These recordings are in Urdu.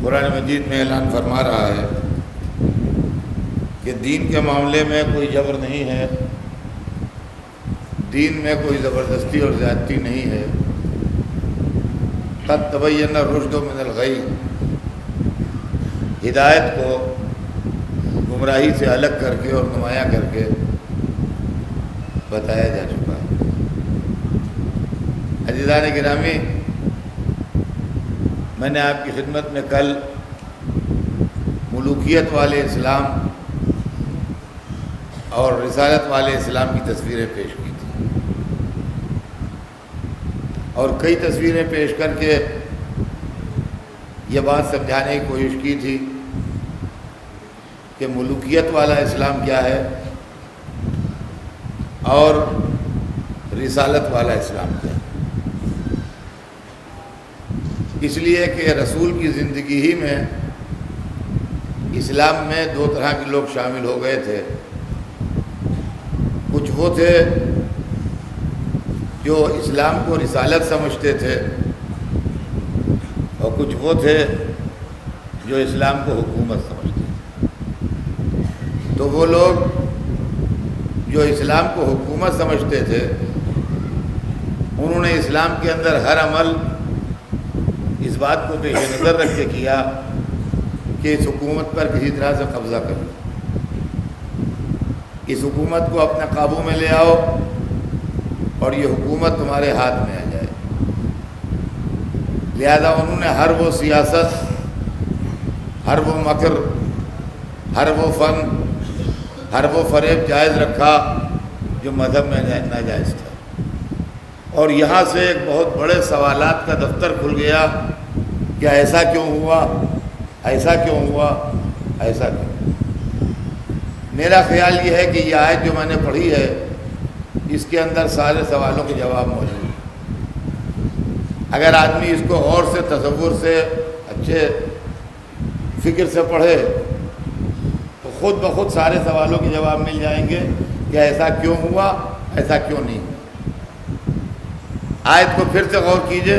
قرآن مجید میں اعلان فرما رہا ہے کہ دین کے معاملے میں کوئی جبر نہیں ہے، دین میں کوئی زبردستی اور زیادتی نہیں ہے۔ قد تبین الرشد من الغی، ہدایت کو گمراہی سے الگ کر کے اور نمایاں کر کے بتایا جا چکا ہے۔ عزیزان گرامی، میں نے آپ کی خدمت میں کل ملوکیت والے اسلام اور رسالت والے اسلام کی تصویریں پیش کی تھیں، اور کئی تصویریں پیش کر کے یہ بات سمجھانے کی کوشش کی تھی کہ ملوکیت والا اسلام کیا ہے اور رسالت والا اسلام کیا ہے۔ اس لیے کہ رسول کی زندگی ہی میں اسلام میں دو طرح کے لوگ شامل ہو گئے تھے۔ کچھ وہ تھے جو اسلام کو رسالت سمجھتے تھے، اور کچھ وہ تھے جو اسلام کو حکومت سمجھتے تھے۔ تو وہ لوگ جو اسلام کو حکومت سمجھتے تھے، انہوں نے اسلام کے اندر ہر عمل اس بات کو پیش نظر رکھ کے کیا کہ اس حکومت پر کسی طرح سے قبضہ کر لو، اس حکومت کو اپنے قابو میں لے آؤ اور یہ حکومت تمہارے ہاتھ میں آ جائے۔ لہذا انہوں نے ہر وہ سیاست، ہر وہ مکر، ہر وہ فن، ہر وہ فریب جائز رکھا جو مذہب میں ناجائز تھا۔ اور یہاں سے ایک بہت بڑے سوالات کا دفتر کھل گیا کہ ایسا کیوں ہوا، ایسا کیوں ہوا، ایسا کیوں۔ میرا خیال یہ ہے کہ یہ آیت جو میں نے پڑھی ہے، اس کے اندر سارے سوالوں کے جواب موجود ہیں۔ اگر آدمی اس کو غور سے، تصور سے، اچھے فکر سے پڑھے تو خود بخود سارے سوالوں کے جواب مل جائیں گے کہ ایسا کیوں ہوا، ایسا کیوں نہیں ہوا۔ آیت کو پھر سے غور کیجئے،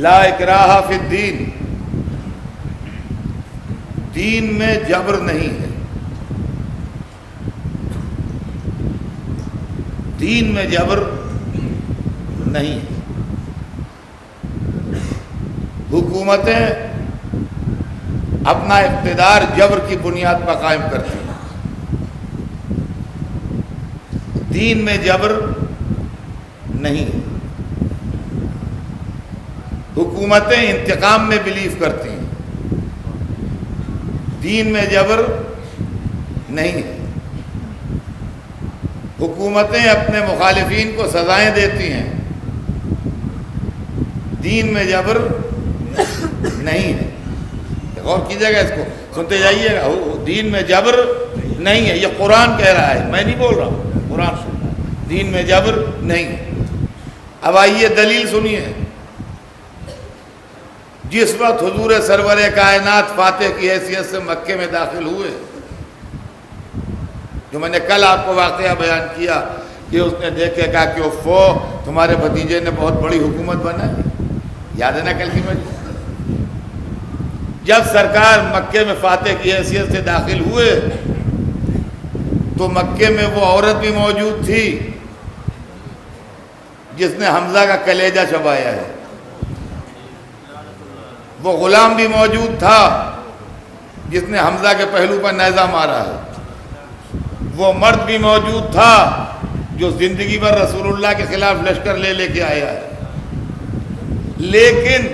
لا اکراہ فی الدین، دین میں جبر نہیں ہے، دین میں جبر نہیں ہے۔ حکومتیں اپنا اقتدار جبر کی بنیاد پر قائم کرتی ہیں، دین میں جبر نہیں ہے۔ حکومتیں انتقام میں بلیو کرتی ہیں، دین میں جبر نہیں ہے۔ حکومتیں اپنے مخالفین کو سزائیں دیتی ہیں، دین میں جبر نہیں ہے۔ غور کیجیے گا، اس کو سنتے جائیے گا، دین میں جبر نہیں ہے، یہ قرآن کہہ رہا ہے، میں نہیں بول رہا ہوں، قرآن سن رہا ہے، دین میں جبر نہیں ہے۔ اب آئیے دلیل سنیے۔ جس وقت حضور سرور کائنات فاتح کی حیثیت سے مکے میں داخل ہوئے، جو میں نے کل آپ کو واقعہ بیان کیا کہ اس نے دیکھے کہا کہ اوفو، تمہارے بھتیجے نے بہت بڑی حکومت بنائی، یاد ہے نا کل کی مجلس؟ جب سرکار مکے میں فاتح کی حیثیت سے داخل ہوئے تو مکے میں وہ عورت بھی موجود تھی جس نے حمزہ کا کلیجہ چبایا ہے، وہ غلام بھی موجود تھا جس نے حمزہ کے پہلو پر نیزہ مارا ہے، وہ مرد بھی موجود تھا جو زندگی بھر رسول اللہ کے خلاف لشکر لے کے آیا ہے۔ لیکن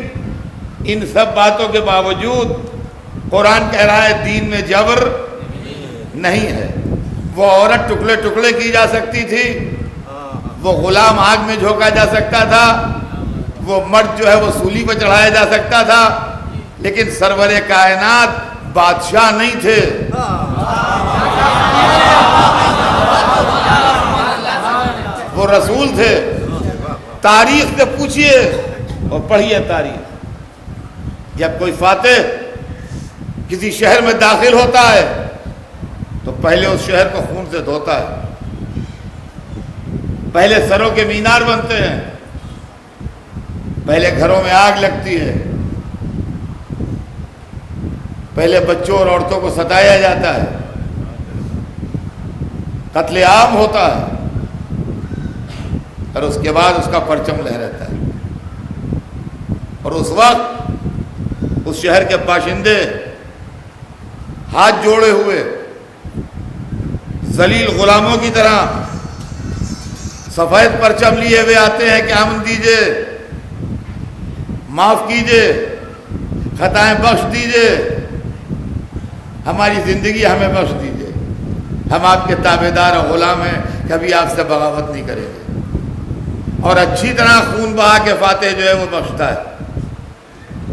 ان سب باتوں کے باوجود قرآن کہہ رہا ہے دین میں جبر نہیں ہے۔ وہ عورت ٹکڑے ٹکڑے کی جا سکتی تھی، وہ غلام آگ میں جھونکا جا سکتا تھا، وہ مرد جو ہے وہ سولی پہ چڑھایا جا سکتا تھا، لیکن سرور کائنات بادشاہ نہیں تھے، وہ رسول تھے۔ تاریخ سے پوچھئے اور پڑھیے تاریخ، جب کوئی فاتح کسی شہر میں داخل ہوتا ہے تو پہلے اس شہر کو خون سے دھوتا ہے، پہلے سروں کے مینار بنتے ہیں، پہلے گھروں میں آگ لگتی ہے، پہلے بچوں اور عورتوں کو ستایا جاتا ہے، قتل عام ہوتا ہے، اور اس کے بعد اس کا پرچم لہراتا ہے، اور اس وقت اس شہر کے باشندے ہاتھ جوڑے ہوئے ذلیل غلاموں کی طرح سفید پرچم لیے ہوئے آتے ہیں کہ امن دیجئے، معاف کیجئے، خطائیں بخش دیجئے، ہماری زندگی ہمیں بخش دیجئے، ہم آپ کے تابعدار اور غلام ہیں، کبھی آپ سے بغاوت نہیں کریں گے، اور اچھی طرح خون بہا کے فاتح جو ہے وہ بخشتا ہے۔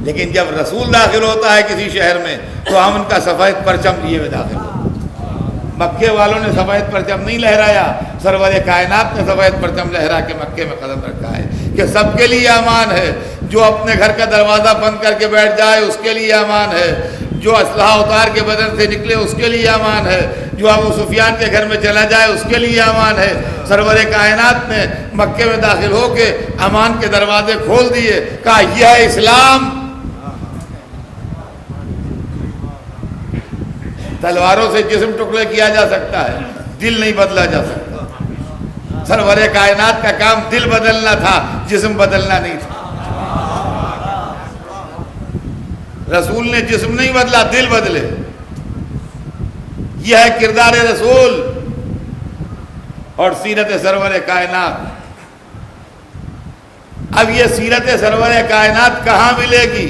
لیکن جب رسول داخل ہوتا ہے کسی شہر میں تو امن کا سفید پرچم لیے ہوئے داخل ہوتا ہے۔ مکے والوں نے سفید پرچم نہیں لہرایا، سرور کائنات نے سفید پرچم لہرا کے مکے میں قدم رکھا ہے کہ سب کے لیے امان ہے، جو اپنے گھر کا دروازہ بند کر کے بیٹھ جائے اس کے لیے امان ہے، جو اسلحہ اتار کے بدن سے نکلے اس کے لیے امان ہے، جو ابو سفیان کے گھر میں چلا جائے اس کے لیے امان ہے۔ سرور کائنات نے مکے میں داخل ہو کے امان کے دروازے کھول دیے، کہا یہ ہے اسلام۔ تلواروں سے جسم ٹکڑے کیا جا سکتا ہے، دل نہیں بدلا جا سکتا۔ سرور کائنات کا کام دل بدلنا تھا، جسم بدلنا نہیں تھا۔ رسول نے جسم نہیں بدلا، دل بدلے۔ یہ ہے کردار رسول اور سیرت سرور کائنات۔ اب یہ سیرت سرور کائنات کہاں ملے گی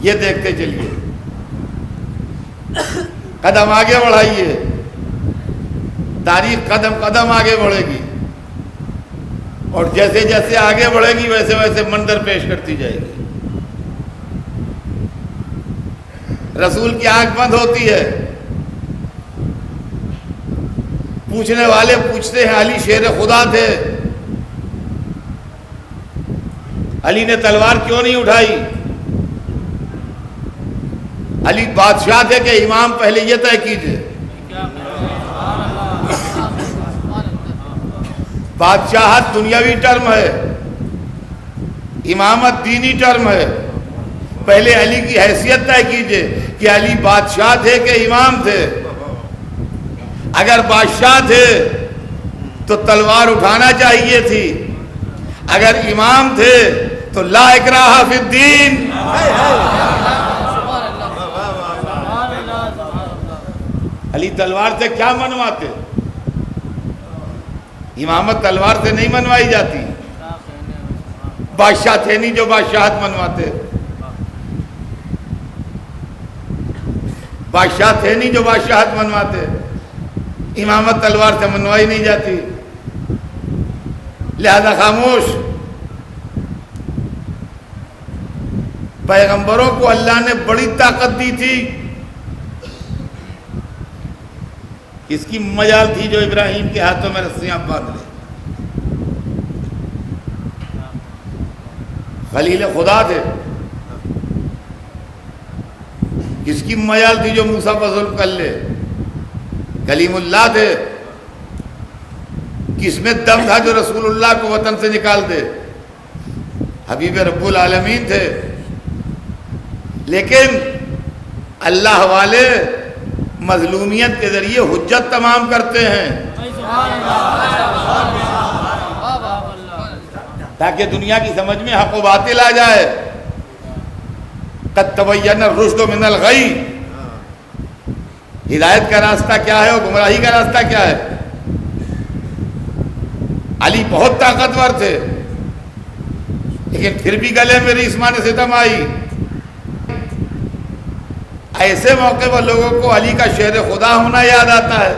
یہ دیکھتے چلیے، قدم آگے بڑھائیے، تاریخ قدم قدم آگے بڑھے گی، اور جیسے جیسے آگے بڑھے گی ویسے ویسے منظر پیش کرتی جائے گی۔ رسول کی آنکھ بند ہوتی ہے، پوچھنے والے پوچھتے ہیں علی شیر خدا تھے، علی نے تلوار کیوں نہیں اٹھائی؟ علی بادشاہ تھے کہ امام؟ پہلے یہ طے کیجئے۔ بادشاہت دنیاوی ٹرم ہے، امامت دینی ٹرم ہے۔ پہلے علی کی حیثیت طے کیجئے کہ علی بادشاہ تھے کہ امام تھے۔ اگر بادشاہ تھے تو تلوار اٹھانا چاہیے تھی، اگر امام تھے تو لا اکراہ فی الدین۔ علی تلوار سے کیا منواتے؟ امامت تلوار سے نہیں منوائی جاتی۔ بادشاہ تھے نہیں جو بادشاہت منواتے، بادشاہ تھے نہیں جو بادشاہت منواتے، امامت تلوار سے منوائی نہیں جاتی۔ لہذا خاموش۔ پیغمبروں کو اللہ نے بڑی طاقت دی تھی، کس کی مجال تھی جو ابراہیم کے ہاتھوں میں رسیاں باندھ لے؟ خلیل خدا تھے۔ کس کی مجال تھی جو موسیٰ پر ظلم کر لے؟ کلیم اللہ تھے۔ کس میں دم تھا جو رسول اللہ کو وطن سے نکال دے؟ حبیب رب العالمین تھے۔ لیکن اللہ والے مظلومیت کے ذریعے حجت تمام کرتے ہیں تاکہ دنیا کی سمجھ میں حق و باطل آ جائے۔ قد تبین الرشد من الغی، ہدایت کا راستہ کیا ہے اور گمراہی کا راستہ کیا ہے۔ علی بہت طاقتور تھے، لیکن پھر بھی گلے میں ریسمان ستم آئی۔ ایسے موقع پر لوگوں کو علی کا شیر خدا ہونا یاد آتا ہے۔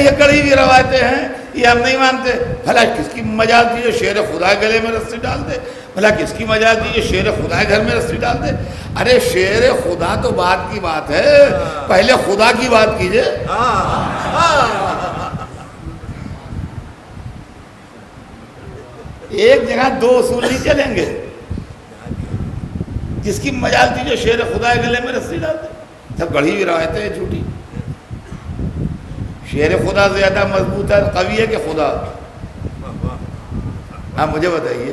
یہ کڑی ہوئی روایتیں ہیں، یہ ہم نہیں مانتے۔ بھلا کس کی مجال تھی جو شیر خدا گلے میں رسی ڈال دے؟ بھلا کس کی مجال تھی جو شیر خدا گھر میں رسی ڈال دے؟ ارے شیر خدا تو بعد کی بات ہے، پہلے خدا کی بات کیجئے۔ ایک جگہ دو اصول نہیں چلیں گے۔ جس کی مجال تھی جو شیر خدا گلے میں رسی ڈال دے، سب گڑھی ہوئی روایتیں ہیں جھوٹی۔ شیر خدا زیادہ مضبوط ہے، قوی ہے کہ خدا؟ آپ مجھے بتائیے۔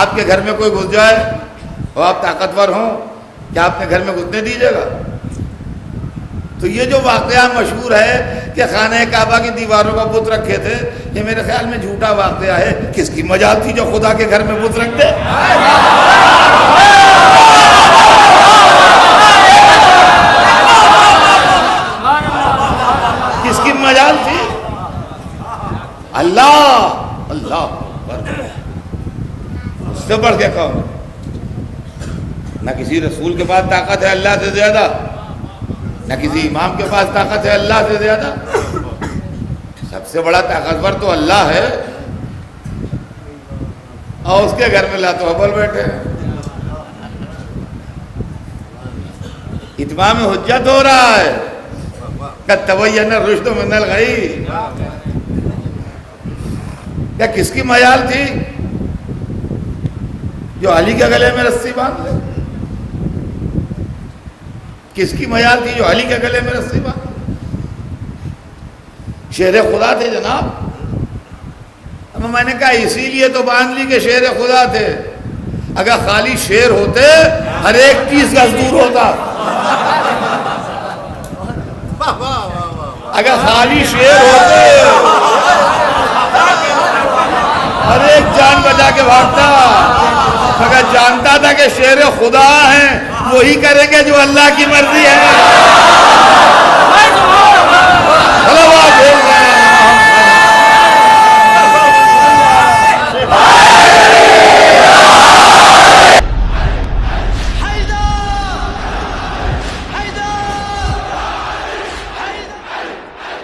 آپ کے گھر میں کوئی گھس جائے اور آپ طاقتور ہوں، کیا اپنے گھر میں گھسنے دیجیے گا؟ تو یہ جو واقعہ مشہور ہے کہ خانہ کعبہ کی دیواروں کا بت رکھے تھے، یہ میرے خیال میں جھوٹا واقعہ ہے. کس کی مجال تھی جو خدا کے گھر میں بت رکھ دے؟ کس کی مجال تھی؟ اللہ اللہ اس سے بڑھ کے کون؟ نہ کسی رسول کے پاس طاقت ہے اللہ سے زیادہ، نہ کسی امام کے پاس طاقت ہے اللہ سے زیادہ. سب سے بڑا طاقتور تو اللہ ہے، اور اس کے گھر میں لات و حبل بیٹھے ہیں. اتمام حجت ہو رہا ہے. قد تبین الرشد من الغی. کیا کس کی مجال تھی جو علی کے گلے میں رسی باندھ لے؟ کس کی مجال تھی جو علی کے گلے میں رسی باندھ لے؟ شیر خدا تھے جناب. اب میں نے کہا اسی لیے تو باندھ لی کہ شیر خدا تھے. اگر خالی شیر ہوتے ہر ایک چیز کا دور ہوتا. اگر خالی شیر ہوتے ہر ایک جان بچا کے بھاگتا. مگر جانتا تھا کہ شیر خدا ہیں وہی کریں گے جو اللہ کی مرضی ہے.